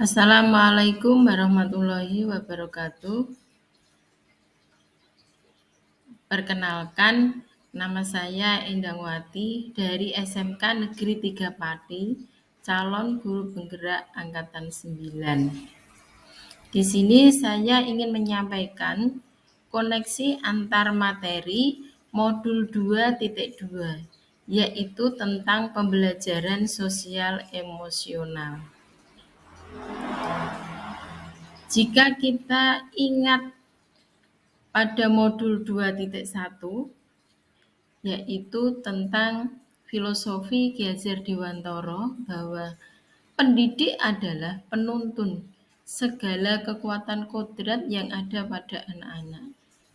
Assalamualaikum warahmatullahi wabarakatuh. Perkenalkan, nama saya Endangwati dari SMK Negeri 3 Pati, calon guru penggerak angkatan 9. Di sini saya ingin menyampaikan koneksi antar materi modul 2.2, yaitu tentang pembelajaran sosial emosional. Jika kita ingat pada modul 2.1, yaitu tentang filosofi Ki Hajar Dewantara bahwa pendidik adalah penuntun segala kekuatan kodrat yang ada pada anak-anak,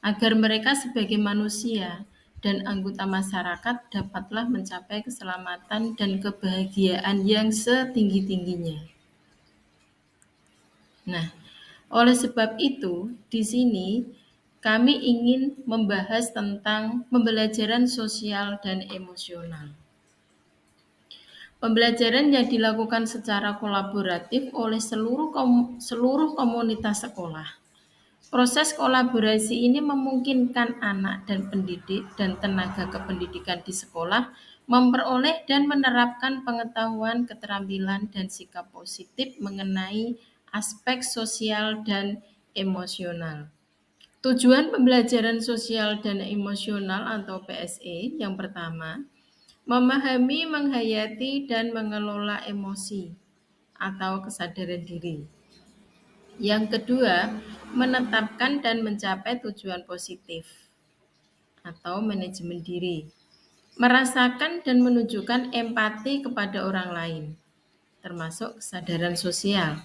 agar mereka sebagai manusia dan anggota masyarakat dapatlah mencapai keselamatan dan kebahagiaan yang setinggi-tingginya. Nah, oleh sebab itu, di sini kami ingin membahas tentang pembelajaran sosial dan emosional. Pembelajaran yang dilakukan secara kolaboratif oleh seluruh komunitas sekolah. Proses kolaborasi ini memungkinkan anak dan pendidik dan tenaga kependidikan di sekolah memperoleh dan menerapkan pengetahuan, keterampilan, dan sikap positif mengenai aspek sosial dan emosional. Tujuan pembelajaran sosial dan emosional atau PSE yang pertama, memahami, menghayati, dan mengelola emosi atau kesadaran diri. Yang kedua, menetapkan dan mencapai tujuan positif atau manajemen diri. Merasakan dan menunjukkan empati kepada orang lain, termasuk kesadaran sosial.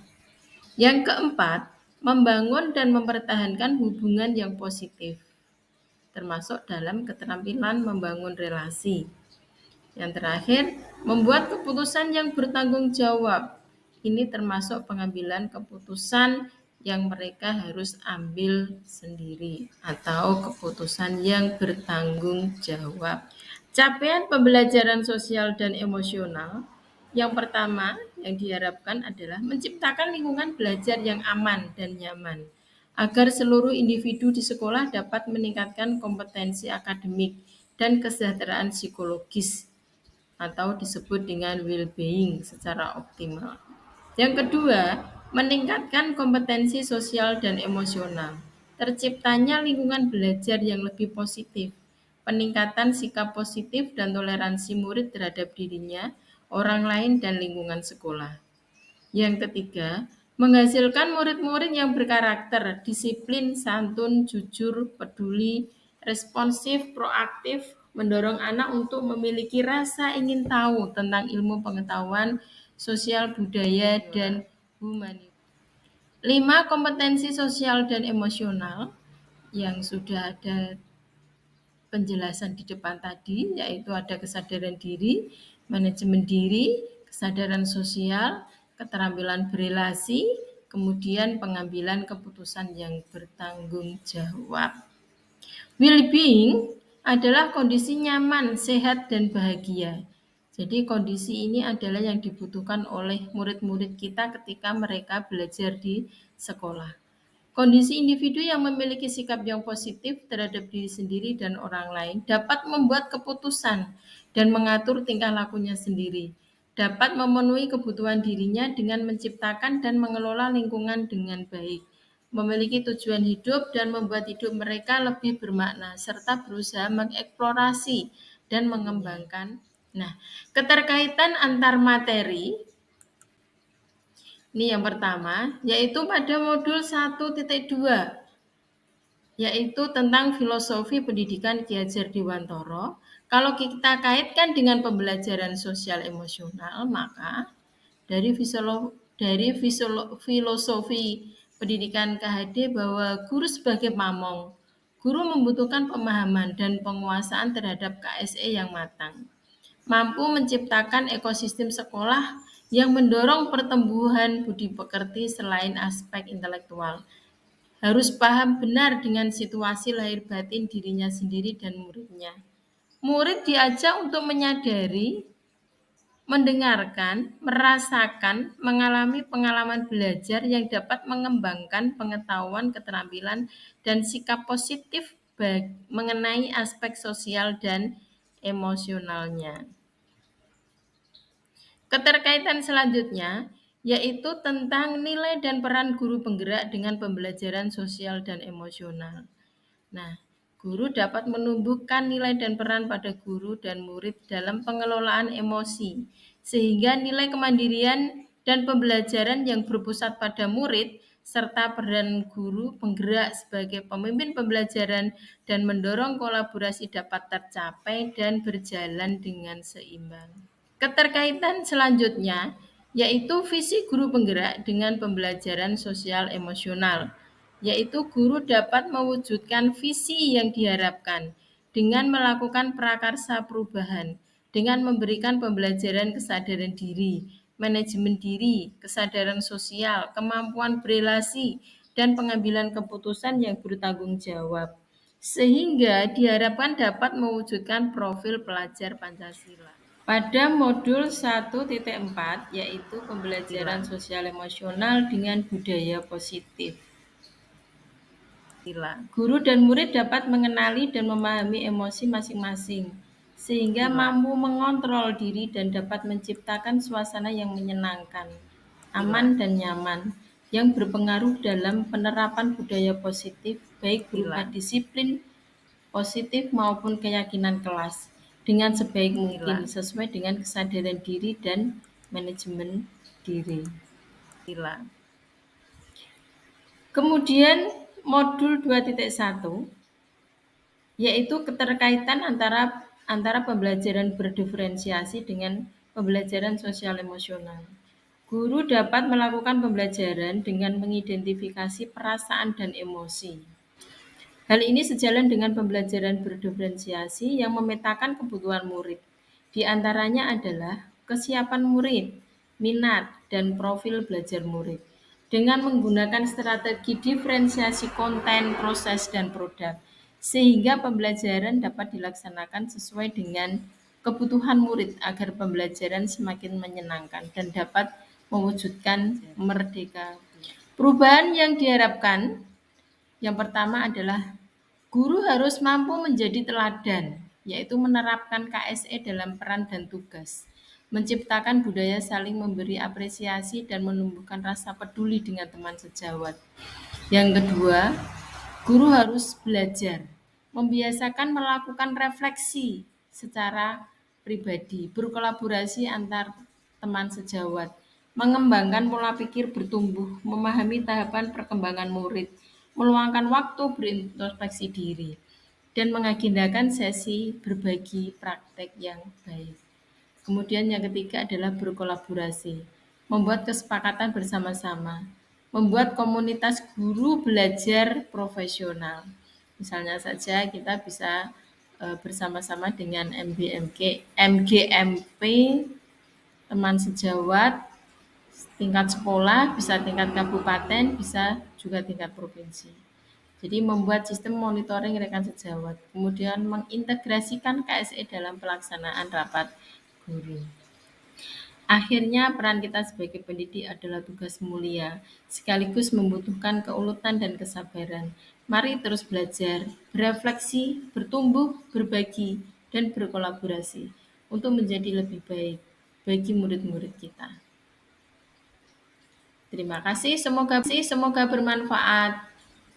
Yang keempat, membangun dan mempertahankan hubungan yang positif, termasuk dalam keterampilan membangun relasi. Yang terakhir, membuat keputusan yang bertanggung jawab. Ini termasuk pengambilan keputusan yang mereka harus ambil sendiri atau keputusan yang bertanggung jawab. Capaian pembelajaran sosial dan emosional yang pertama yang diharapkan adalah menciptakan lingkungan belajar yang aman dan nyaman agar seluruh individu di sekolah dapat meningkatkan kompetensi akademik dan kesejahteraan psikologis atau disebut dengan well-being secara optimal. Yang kedua, meningkatkan kompetensi sosial dan emosional. Terciptanya lingkungan belajar yang lebih positif, peningkatan sikap positif dan toleransi murid terhadap dirinya, orang lain, dan lingkungan sekolah. Yang ketiga, menghasilkan murid-murid yang berkarakter, disiplin, santun, jujur, peduli, responsif, proaktif, mendorong anak untuk memiliki rasa ingin tahu tentang ilmu pengetahuan, sosial, budaya, dan humanitas. 5. Kompetensi sosial dan emosional yang sudah ada penjelasan di depan tadi, yaitu ada kesadaran diri, manajemen diri, kesadaran sosial, keterampilan berelasi, kemudian pengambilan keputusan yang bertanggung jawab. Well-being adalah kondisi nyaman, sehat, dan bahagia. Jadi kondisi ini adalah yang dibutuhkan oleh murid-murid kita ketika mereka belajar di sekolah. Kondisi individu yang memiliki sikap yang positif terhadap diri sendiri dan orang lain dapat membuat keputusan dan mengatur tingkah lakunya sendiri, dapat memenuhi kebutuhan dirinya dengan menciptakan dan mengelola lingkungan dengan baik, memiliki tujuan hidup dan membuat hidup mereka lebih bermakna, serta berusaha mengeksplorasi dan mengembangkan. Nah, keterkaitan antar materi ini yang pertama, yaitu pada modul 1.2, yaitu tentang filosofi pendidikan Ki Hajar Dewantara. Kalau kita kaitkan dengan pembelajaran sosial emosional, maka dari filosofi pendidikan KHD bahwa guru sebagai pamong, guru membutuhkan pemahaman dan penguasaan terhadap KSE yang matang, mampu menciptakan ekosistem sekolah yang mendorong pertumbuhan budi pekerti selain aspek intelektual. Harus paham benar dengan situasi lahir batin dirinya sendiri dan muridnya. Murid diajak untuk menyadari mendengarkan, merasakan, mengalami pengalaman belajar yang dapat mengembangkan pengetahuan, keterampilan, dan sikap positif mengenai aspek sosial dan emosionalnya. Keterkaitan selanjutnya yaitu tentang nilai dan peran guru penggerak dengan pembelajaran sosial dan emosional. Nah, guru dapat menumbuhkan nilai dan peran pada guru dan murid dalam pengelolaan emosi, sehingga nilai kemandirian dan pembelajaran yang berpusat pada murid serta peran guru penggerak sebagai pemimpin pembelajaran dan mendorong kolaborasi dapat tercapai dan berjalan dengan seimbang. Keterkaitan selanjutnya yaitu visi guru penggerak dengan pembelajaran sosial emosional, yaitu guru dapat mewujudkan visi yang diharapkan dengan melakukan prakarsa perubahan, dengan memberikan pembelajaran kesadaran diri, manajemen diri, kesadaran sosial, kemampuan berelasi, dan pengambilan keputusan yang bertanggung jawab, sehingga diharapkan dapat mewujudkan profil pelajar Pancasila. Pada modul 1.4 yaitu pembelajaran sosial emosional dengan budaya positif. Guru dan murid dapat mengenali dan memahami emosi masing-masing sehingga mampu mengontrol diri dan dapat menciptakan suasana yang menyenangkan, aman dan nyaman yang berpengaruh dalam penerapan budaya positif baik berupa disiplin positif maupun keyakinan kelas dengan sebaik mungkin sesuai dengan kesadaran diri dan manajemen diri. Kemudian modul 2.1 yaitu keterkaitan antara pembelajaran berdiferensiasi dengan pembelajaran sosial emosional. Guru dapat melakukan pembelajaran dengan mengidentifikasi perasaan dan emosi. Hal ini sejalan dengan pembelajaran berdiferensiasi yang memetakan kebutuhan murid. Di antaranya adalah kesiapan murid, minat, dan profil belajar murid. Dengan menggunakan strategi diferensiasi konten, proses, dan produk, sehingga pembelajaran dapat dilaksanakan sesuai dengan kebutuhan murid agar pembelajaran semakin menyenangkan dan dapat mewujudkan merdeka. Perubahan yang diharapkan yang pertama adalah guru harus mampu menjadi teladan, yaitu menerapkan KSE dalam peran dan tugas, menciptakan budaya saling memberi apresiasi dan menumbuhkan rasa peduli dengan teman sejawat. Yang kedua, guru harus belajar, membiasakan melakukan refleksi secara pribadi, berkolaborasi antar teman sejawat, mengembangkan pola pikir bertumbuh, memahami tahapan perkembangan murid, meluangkan waktu berintrospeksi diri, dan mengagendakan sesi berbagi praktek yang baik. Kemudian yang ketiga adalah berkolaborasi, membuat kesepakatan bersama-sama, membuat komunitas guru belajar profesional. Misalnya saja kita bisa bersama-sama dengan MGMP, teman sejawat, tingkat sekolah, bisa tingkat kabupaten, bisa juga tingkat provinsi. Jadi membuat sistem monitoring rekan sejawat, kemudian mengintegrasikan KSE dalam pelaksanaan rapat guru. Akhirnya peran kita sebagai pendidik adalah tugas mulia, sekaligus membutuhkan keuletan dan kesabaran. Mari terus belajar, berefleksi, bertumbuh, berbagi, dan berkolaborasi untuk menjadi lebih baik bagi murid-murid kita. Terima kasih, semoga bermanfaat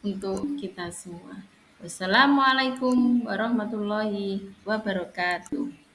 untuk kita semua. Wassalamualaikum warahmatullahi wabarakatuh.